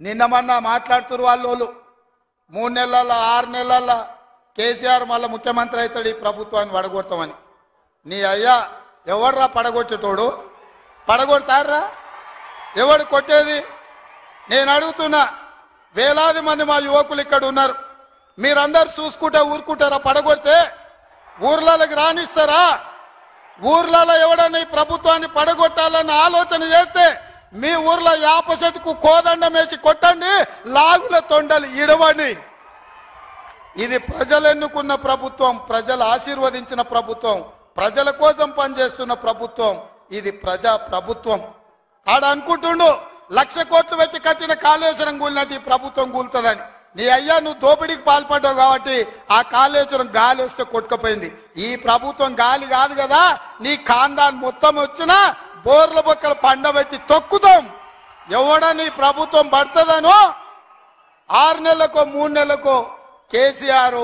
నిన్న మొన్న మాట్లాడుతున్నారు వాళ్ళు 3 నెలల 6 నెలల కేసీఆర్ మళ్ళీ ముఖ్యమంత్రి అవుతాడు ఈ ప్రభుత్వాన్ని పడగొడతామని. నీ అయ్యా ఎవర్రా పడగొట్టేటోడు? పడగొడతారా? ఎవడు కొట్టేది? నేను అడుగుతున్నా. వేలాది మంది మా యువకులు ఇక్కడ ఉన్నారు. మీరందరూ చూసుకుంటే ఊరుకుంటారా? పడగొడితే ఊర్లలోకి రానిస్తారా? ఊర్లలో ఎవడన్నా ఈ ప్రభుత్వాన్ని పడగొట్టాలన్న ఆలోచన చేస్తే మీ ఊర్లో యాప చెట్టుకు కోదండం వేసి కొట్టండి, లాగుల తొండలు ఇడవండి. ఇది ప్రజలు ఎన్నుకున్న ప్రభుత్వం, ప్రజలు ఆశీర్వదించిన ప్రభుత్వం, ప్రజల కోసం పనిచేస్తున్న ప్రభుత్వం. ఇది ప్రజా ప్రభుత్వం. ఆడ అనుకుంటుండు 1,00,000 కోట్లు పెట్టి కట్టిన కాళేశ్వరం కూలినట్టు ఈ ప్రభుత్వం కూలుతుందని. నీ అయ్యా నువ్వు దోపిడీకి పాల్పడ్డావు కాబట్టి ఆ కాళేశ్వరం గాలి వస్తే కొట్టుకుపోయింది. ఈ ప్రభుత్వం గాలి కాదు కదా. నీ ఖాందాన్ మొత్తం వచ్చినా బోర్ల బొక్కలు పండబెట్టి తొక్కుతాం. ఎవడని ప్రభుత్వం పడుతుందనో 6 నెలలకో 3 నెలలకో కేసీఆర్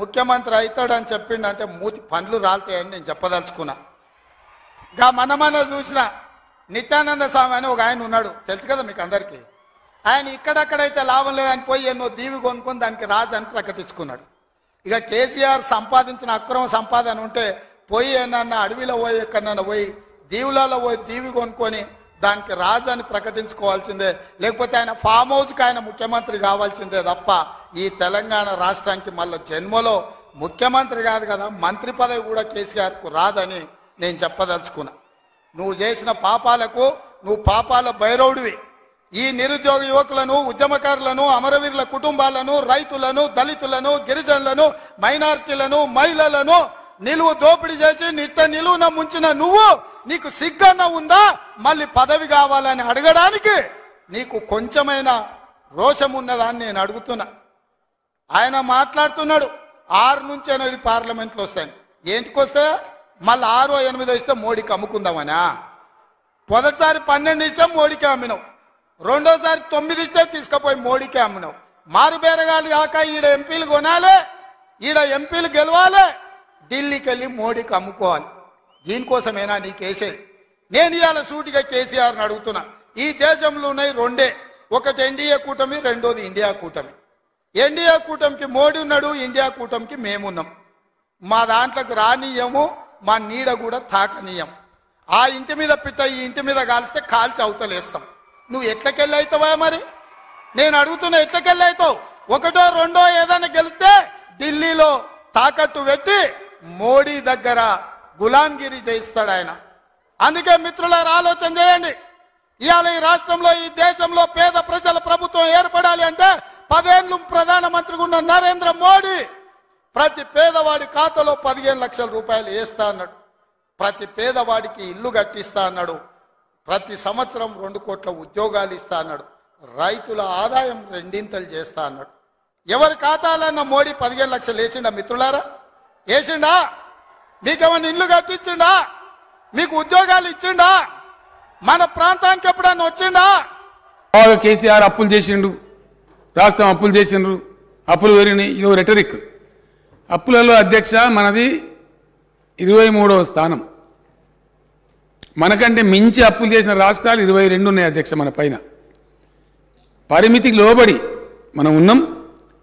ముఖ్యమంత్రి అవుతాడని చెప్పిండంటే మూతి పండ్లు రాలుతాయని నేను చెప్పదలుచుకున్నా. ఇంకా మన చూసిన నిత్యానంద స్వామి అని ఒక ఆయన ఉన్నాడు, తెలుసు కదా మీకు అందరికీ. ఆయన ఇక్కడక్కడైతే లాభం లేదని పోయి ఎన్నో దీవి కొనుక్కొని దానికి రాజు అని ప్రకటించుకున్నాడు. ఇక కేసీఆర్ సంపాదించిన అక్రమ సంపాదన ఉంటే పోయి ఏమన్నా అడవిలో పోయి ఎక్కడన్నా పోయి దీవులలో పోయి దీవి కొనుక్కొని దానికి రాజు అని ప్రకటించుకోవాల్సిందే. లేకపోతే ఆయన ఫామ్ హౌస్కి ఆయన ముఖ్యమంత్రి కావాల్సిందే తప్ప ఈ తెలంగాణ రాష్ట్రానికి మళ్ళీ జన్మలో ముఖ్యమంత్రి కాదు కదా, మంత్రి పదవి కూడా కేసీఆర్కు రాదని నేను చెప్పదలుచుకున్నా. నువ్వు చేసిన పాపాలకు నువ్వు పాపాల భైరవుడివి. ఈ నిరుద్యోగ యువకులను, ఉద్యమకారులను, అమరవీరుల కుటుంబాలను, రైతులను, దళితులను, గిరిజనులను, మైనారిటీలను, మహిళలను నిలువు దోపిడీ చేసి నిలువున ముంచిన నువ్వు, నీకు సిగ్గన్న ఉందా మళ్ళీ పదవి కావాలని అడగడానికి? నీకు కొంచెమైనా రోషం ఉన్నదాన్ని నేను అడుగుతున్నా. ఆయన మాట్లాడుతున్నాడు 6 నుంచి 8 పార్లమెంట్లు వస్తాయి. ఏంటికి వస్తే మళ్ళీ 6 or 8 ఇస్తే మోడీకి అమ్ముకుందామనా? మొదటిసారి 12 ఇస్తే మోడీకే అమ్మినావు, రెండోసారి 9 ఇస్తే తీసుకుపోయి మోడీకే అమ్మినావు. మారుబేరగాలి కాక ఈడ ఎంపీలు కొనాలి, ఈడ ఎంపీలు గెలవాలి, ఢిల్లీకి వెళ్ళి మోడీకి అమ్ముకోవాలి. దీనికోసమేనా నీకేసేది? నేను ఇవాళ సూటిగా కేసీఆర్ని అడుగుతున్నా. ఈ దేశంలో ఉన్నాయి 2, ఒకటి ఎన్డీఏ కూటమి, రెండోది ఇండియా కూటమి. ఎన్డీఏ కూటమికి మోడీ ఉన్నాడు, ఇండియా కూటమికి మేమున్నాం. మా దాంట్లోకి రానీయము, మా నీడ కూడా తాకనీయం. ఆ ఇంటి మీద పిట్ట ఈ ఇంటి మీద కాలిస్తే కాల్చి అవతలేస్తాం. నువ్వు ఎట్లకెళ్ళి అవుతావా? మరి నేను అడుగుతున్నా, ఎట్లకెళ్ళి అవుతావు? 1, 2 ఏదైనా గెలిస్తే ఢిల్లీలో తాకట్టు పెట్టి మోడీ దగ్గర గులాంగిరి చేయిస్తాడు ఆయన. అందుకే మిత్రులారా ఆలోచన చేయండి. ఇవాళ ఈ రాష్ట్రంలో, ఈ దేశంలో పేద ప్రజల ప్రభుత్వం ఏర్పడాలి అంటే 10 ఏళ్ళు ప్రధానమంత్రిగా ఉన్న నరేంద్ర మోడీ ప్రతి పేదవాడి ఖాతాలో 15 లక్షల రూపాయలు వేస్తా అన్నాడు. ప్రతి పేదవాడికి ఇల్లు కట్టిస్తా అన్నాడు. ప్రతి సంవత్సరం 2 కోట్ల ఉద్యోగాలు ఇస్తా అన్నాడు. రైతుల ఆదాయం 2 చేస్తా అన్నాడు. ఎవరి ఖాతాలన్న మోడీ 15 లక్షలు వేసిండా మిత్రులారా? వేసిండా? మీకేమన్నా ఇల్లు కట్టించిండా? మీకు ఉద్యోగాలు ఇచ్చిండా? మన ప్రాంతానికి ఎప్పుడన్నా వచ్చిండా? బాగా కేసీఆర్ అప్పులు చేసిండు, రాష్ట్రం అప్పులు చేసిండ్రు, అప్పులు పెరిగినాయి. ఇదో రెటరిక్. అప్పులలో అధ్యక్ష మనది 23వ స్థానం. మనకంటే మించి అప్పులు చేసిన రాష్ట్రాలు 22 ఉన్నాయి అధ్యక్ష మన పైన. పరిమితికి లోబడి మనం ఉన్నాం,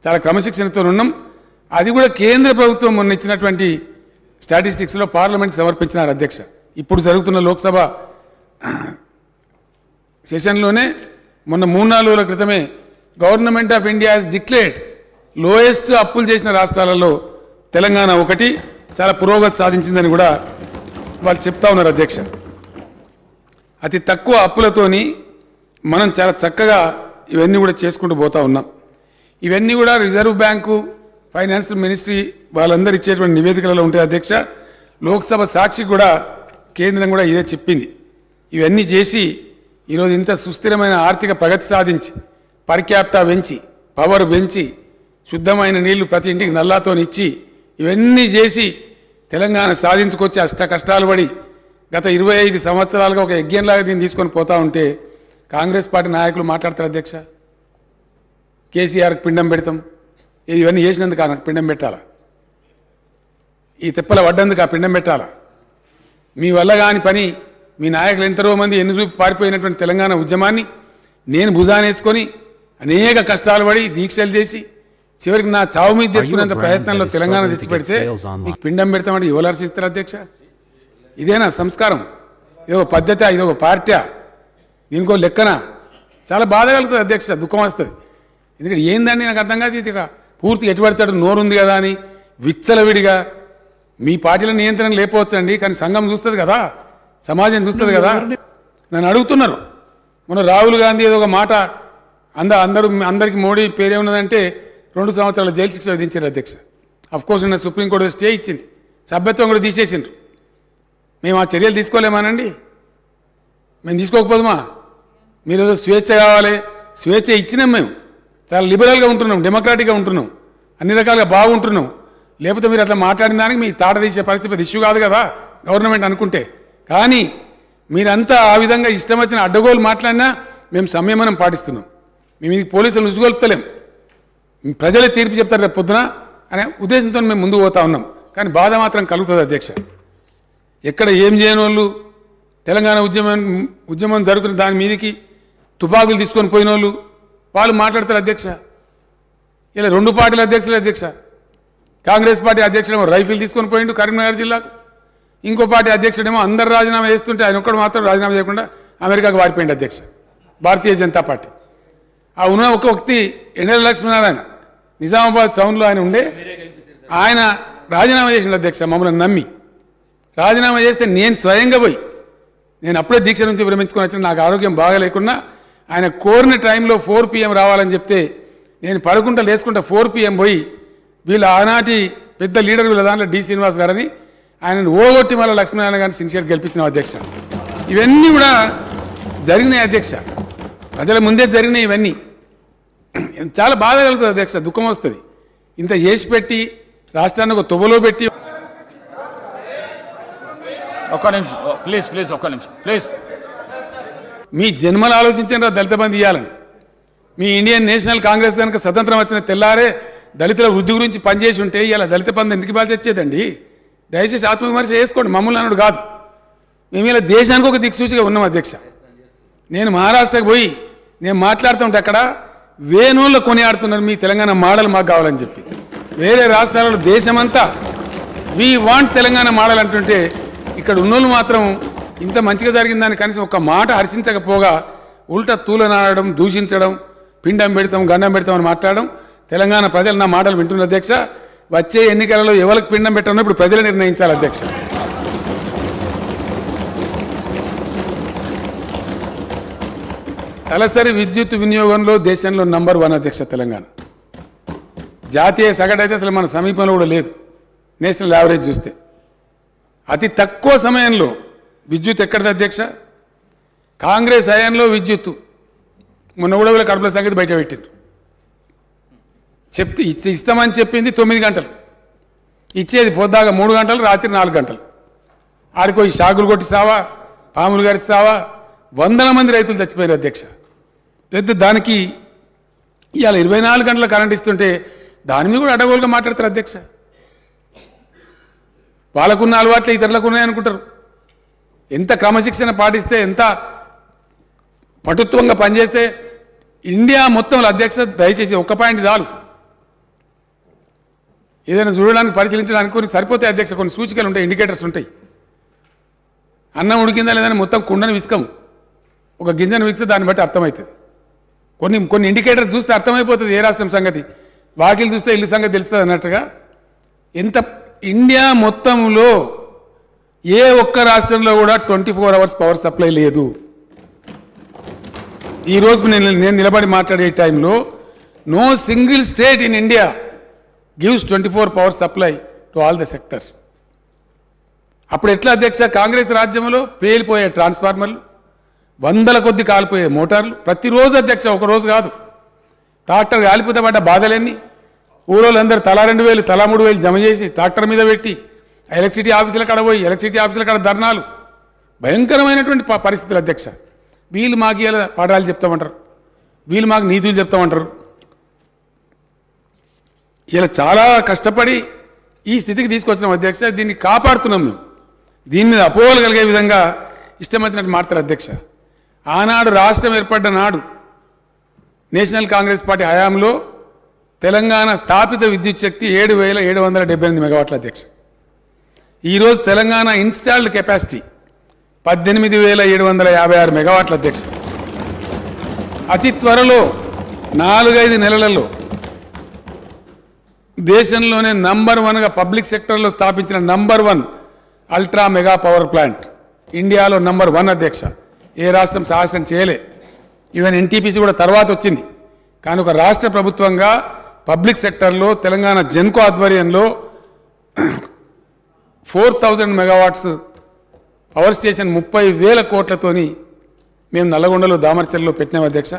చాలా క్రమశిక్షణతో ఉన్నాం. అది కూడా కేంద్ర ప్రభుత్వం మొన్న ఇచ్చినటువంటి స్టాటిస్టిక్స్లో పార్లమెంట్కి సమర్పించినారు అధ్యక్ష. ఇప్పుడు జరుగుతున్న లోక్సభ సెషన్లోనే మొన్న 3-4 రోజుల క్రితమే government of India has declared lowest అప్పులు చేసిన రాష్ట్రాలలో తెలంగాణ ఒకటి, చాలా పురోగతి సాధించిందని కూడా వాళ్ళు చెప్తా ఉన్నారు అధ్యక్ష. అతి తక్కువ అప్పులతోని మనం చాలా చక్కగా ఇవన్నీ కూడా చేసుకుంటూ పోతా ఉన్నాం. ఇవన్నీ కూడా రిజర్వ్ బ్యాంకు, ఫైనాన్స్ మినిస్ట్రీ వాళ్ళందరూ ఇచ్చేటువంటి నివేదికలలో ఉంటాయి అధ్యక్ష. లోక్సభ సాక్షి కూడా కేంద్రం కూడా ఇదే చెప్పింది. ఇవన్నీ చేసి ఈరోజు ఇంత సుస్థిరమైన ఆర్థిక ప్రగతి సాధించి, పర్ క్యాపిటా పెంచి, పవర్ పెంచి, శుద్ధమైన నీళ్లు ప్రతి ఇంటికి నల్లాతో ఇచ్చి, ఇవన్నీ చేసి తెలంగాణ సాధించుకొచ్చి అష్ట కష్టాలు పడి గత 25 సంవత్సరాలుగా ఒక యజ్ఞంలాగా దీన్ని తీసుకొని పోతా ఉంటే కాంగ్రెస్ పార్టీ నాయకులు మాట్లాడతారు అధ్యక్ష. కేసీఆర్కి పిండం పెడతాం, ఇవన్నీ చేసినందుకు నాకు పిండం పెట్టాలా? ఈ తిప్పల పడ్డందుకు ఆ పిండం పెట్టాలా? మీ వల్ల కాని పని, మీ నాయకులు ఎంతరో మంది ఎన్ని చూపి పారిపోయినటువంటి తెలంగాణ ఉద్యమాన్ని నేను భుజానేసుకొని అనేక కష్టాలు పడి దీక్షలు చేసి చివరికి నా చావు మీద తెచ్చుకునేంత ప్రయత్నంలో తెలంగాణ తెచ్చిపెడితే మీకు పిండం పెడతామంటే ఎవరు హర్షిస్తారు అధ్యక్ష? ఇదేనా సంస్కారం? ఇదొక పద్ధతి, ఇదొక పార్టీ, దీనికో లెక్కన? చాలా బాధ కలుగుతుంది అధ్యక్ష, దుఃఖం వస్తుంది. ఎందుకంటే ఏందండి నాకు అర్థం కాదు. ఇది పూర్తిగా ఎటుపడతాడు, నోరుంది కదా అని విచ్చలవిడిగా మీ పార్టీల నియంత్రణ లేకపోవచ్చండి, కానీ సంఘం చూస్తుంది కదా, సమాజం చూస్తుంది కదా. నన్ను అడుగుతున్నారు మొన్న రాహుల్ గాంధీ ఏదో ఒక మాట అందరికీ మోడీ పేరే ఉన్నదంటే 2 సంవత్సరాల జైలు శిక్ష విధించారు అధ్యక్ష. అఫ్కోర్స్ నిన్న సుప్రీంకోర్టు స్టే ఇచ్చింది, సభ్యత్వం కూడా తీసేసిండ్రు. మేము ఆ చర్యలు తీసుకోలేమానండి? మేము తీసుకోకపోదుమా? మీరు ఏదో స్వేచ్ఛ కావాలి, స్వేచ్ఛ ఇచ్చినాం. మేము చాలా లిబరల్గా ఉంటున్నాం, డెమోక్రాటిక్గా ఉంటున్నాం, అన్ని రకాలుగా బాగుంటున్నాం. లేకపోతే మీరు అట్లా మాట్లాడిన దానికి మీ తాట తీసే పరిస్థితి ఇష్యూ కాదు కదా గవర్నమెంట్ అనుకుంటే. కానీ మీరంతా ఆ విధంగా ఇష్టం వచ్చిన అడ్డగోలు మాట్లాడినా మేము సంయమనం పాటిస్తున్నాం. మేము ఇది పోలీసులు ఉసుగొలుపుతలేం, ప్రజలే తీర్పు చెప్తారు రేపు పొద్దున అనే ఉద్దేశంతో మేము ముందుకు పోతా ఉన్నాం. కానీ బాధ మాత్రం కలుగుతుంది అధ్యక్ష. ఎక్కడ ఏం చేయని వాళ్ళు తెలంగాణ ఉద్యమం జరుగుతున్న దాని మీదకి తుపాకులు తీసుకొని పోయిన వాళ్ళు మాట్లాడతారు అధ్యక్ష. ఇలా 2 పార్టీల అధ్యక్షులు అధ్యక్ష. కాంగ్రెస్ పార్టీ అధ్యక్షుడేమో రైఫిల్ తీసుకొని పోయిండు కరీంనగర్ జిల్లాకు, ఇంకో పార్టీ అధ్యక్షుడేమో అందరు రాజీనామా చేస్తుంటే ఆయన ఒక్కడు మాత్రం రాజీనామా చేయకుండా అమెరికాకు వారిపోయింది అధ్యక్ష, భారతీయ జనతా పార్టీ. ఆ ఉన్న ఒక వ్యక్తి ఎన్ఎల్ లక్ష్మీనారాయణ నిజామాబాద్ టౌన్లో ఆయన ఉండే, ఆయన రాజీనామా చేసిండు అధ్యక్ష. మమ్మల్ని నమ్మి రాజీనామా చేస్తే నేను స్వయంగా పోయి, నేను అప్పుడే దీక్ష నుంచి విరమించుకొని వచ్చిన, నాకు ఆరోగ్యం బాగా లేకున్నా ఆయన కోరిన టైంలో 4 PM రావాలని చెప్తే నేను పడుకుంటా లేసుకుంటా 4 PM పోయి వీళ్ళ ఆనాటి పెద్ద లీడర్ వీళ్ళ దాంట్లో డి శ్రీనివాస్ గారని ఆయనను ఓగొట్టి మళ్ళీ లక్ష్మీనారాయణ గారిని సిన్సియర్ గెలిపించిన అధ్యక్ష. ఇవన్నీ కూడా జరిగినాయి అధ్యక్ష, ప్రజల ముందే జరిగినాయి ఇవన్నీ. చాలా బాధ కలుగుతుంది అధ్యక్ష, దుఃఖం వస్తుంది. ఇంత చేసి పెట్టి రాష్ట్రాన్ని ఒక తొబలో పెట్టి. ఒక్క నిమిషం ప్లీజ్, ఒక్క నిమిషం ప్లీజ్. మీ జన్మలు ఆలోచించారా దళిత బంధు ఇవ్వాలని? మీ ఇండియన్ నేషనల్ కాంగ్రెస్ కనుక స్వతంత్రం వచ్చిన తెల్లారే దళితుల వృద్ధి గురించి పనిచేసి ఉంటే ఇలా దళిత బంధు ఎందుకు ఇవ్వాల్సి వచ్చేదండి? దయచేసి ఆత్మవిమర్శ చేసుకోండి, మమ్మల్ని అన్నాడు కాదు. మేము ఇలా దేశానికి ఒక దిక్సూచిగా ఉన్నాం అధ్యక్ష. నేను మహారాష్ట్రకు పోయి నేను మాట్లాడుతుంటే అక్కడ వేణువుల్లో కొనియాడుతున్నారు మీ తెలంగాణ మోడల్ మాకు కావాలని చెప్పి. వేరే రాష్ట్రాలలో దేశమంతా వీ వాంట్ తెలంగాణ మోడల్ అంటుంటే ఇక్కడ ఉన్నోళ్ళు మాత్రం ఇంత మంచిగా జరిగిందని కనీసం ఒక మాట హర్షించకపోగా ఉల్టా తూలనాడడం, దూషించడం, పిండం పెడతాం గండం పెడతాం అని మాట్లాడడం. తెలంగాణ ప్రజలు నా మాటలు వింటున్న అధ్యక్ష. వచ్చే ఎన్నికలలో ఎవరికి పిండం పెట్టాలో ఇప్పుడు ప్రజలు నిర్ణయించాలి అధ్యక్ష. తలసరి విద్యుత్ వినియోగంలో దేశంలో నంబర్ 1 అధ్యక్ష తెలంగాణ. జాతీయ సగటు అయితే అసలు మన సమీపంలో కూడా లేదు, నేషనల్ యావరేజ్ చూస్తే. అతి తక్కువ సమయంలో విద్యుత్ ఎక్కడిది అధ్యక్ష? కాంగ్రెస్ హయాంలో విద్యుత్తు మొన్న కూడా వీళ్ళ కడుపుల సంగతి బయట పెట్టింది. ఇస్తామని చెప్పింది 9 గంటలు, ఇచ్చేది పొద్దాగా 3 గంటలు, రాత్రి 4 గంటలు. ఆడిపోయి షాగులు కొట్టి సావా, పాములు గారి సావా, వందల మంది రైతులు చచ్చిపోయారు అధ్యక్ష. పెద్ద దానికి ఇవాళ 24 గంటల కరెంట్ ఇస్తుంటే దాని మీద కూడా అడ్డగోలుగా మాట్లాడతారు అధ్యక్ష. వాళ్ళకున్న అలవాట్లే ఇతరులకు ఉన్నాయనుకుంటారు. ఎంత క్రమశిక్షణ పాటిస్తే, ఎంత పటుత్వంగా పనిచేస్తే ఇండియా మొత్తంలో అధ్యక్ష దయచేసి ఒక్క పాయింట్ చాలు, ఏదైనా చూడడానికి పరిశీలించడానికి కొన్ని సరిపోతాయి అధ్యక్ష. కొన్ని సూచికలు ఉంటాయి, ఇండికేటర్స్ ఉంటాయి. అన్నం ఉడికిందా లేదని మొత్తం కుండను విసుకము, ఒక గింజను విసిస్తే దాన్ని బట్టి అర్థమవుతుంది. కొన్ని ఇండికేటర్స్ చూస్తే అర్థమైపోతుంది ఏ రాష్ట్రం సంగతి. వాకిలు చూస్తే ఇల్లు సంగతి తెలుస్తుంది అన్నట్టుగా. ఎంత ఇండియా మొత్తంలో ఏ ఒక్క రాష్ట్రంలో కూడా 24 అవర్స్ పవర్ సప్లై లేదు. ఈరోజు నేను నిలబడి మాట్లాడే టైంలో no single state in India gives 24 power supply to all the sectors. అప్పుడు ఎట్లా అధ్యక్ష? కాంగ్రెస్ రాజ్యంలో పేలిపోయే ట్రాన్స్ఫార్మర్లు, వందల కొద్ది కాలిపోయే మోటార్లు ప్రతిరోజు అధ్యక్ష, ఒక రోజు కాదు. ట్రాక్టర్ కాలిపోతే పడ్డ బాధలన్నీ ఊరోళ్ళందరూ తలా 2,000 తలా 3,000 జమ చేసి ట్రాక్టర్ మీద పెట్టి ఎలక్ట్రిసిటీ ఆఫీసుల కాడ పోయి ఎలక్ట్రిసిటీ ఆఫీసుల కాడ ధర్నాలు, భయంకరమైనటువంటి పరిస్థితులు అధ్యక్ష. వీళ్ళు మాకు ఇలా పాఠాలు చెప్తామంటారు, వీళ్ళు మాకు నీతులు చెప్తామంటారు. ఇలా చాలా కష్టపడి ఈ స్థితికి తీసుకొచ్చినాం అధ్యక్ష. దీన్ని కాపాడుతున్నాం మేము. దీని మీద అపోహలు కలిగే విధంగా ఇష్టం వచ్చినట్టు మారుతారు అధ్యక్ష. ఆనాడు రాష్ట్రం ఏర్పడ్డ నాడు నేషనల్ కాంగ్రెస్ పార్టీ హయాంలో తెలంగాణ స్థాపిత విద్యుత్ శక్తి 7,778 మెగావాట్ల అధ్యక్ష. ఈరోజు తెలంగాణ ఇన్స్టాల్డ్ కెపాసిటీ 18,756 మెగావాట్ల అధ్యక్ష. అతి త్వరలో 4-5 నెలలలో దేశంలోనే నంబర్ 1గా పబ్లిక్ సెక్టర్లో స్థాపించిన number 1 ultra mega power plant ఇండియాలో నంబర్ 1 అధ్యక్ష. ఏ రాష్ట్రం సాహసం చేయలే. ఈవెన్ ఎన్టీపీసీ కూడా తర్వాత వచ్చింది. కానీ ఒక రాష్ట్ర ప్రభుత్వంగా పబ్లిక్ సెక్టర్లో తెలంగాణ జెన్కో ఆధ్వర్యంలో 4,000 మెగావాట్స్ పవర్ స్టేషన్ 30,000 కోట్లతోని మేము నల్లగొండలో దామర్చల్లో పెట్టినాం అధ్యక్ష.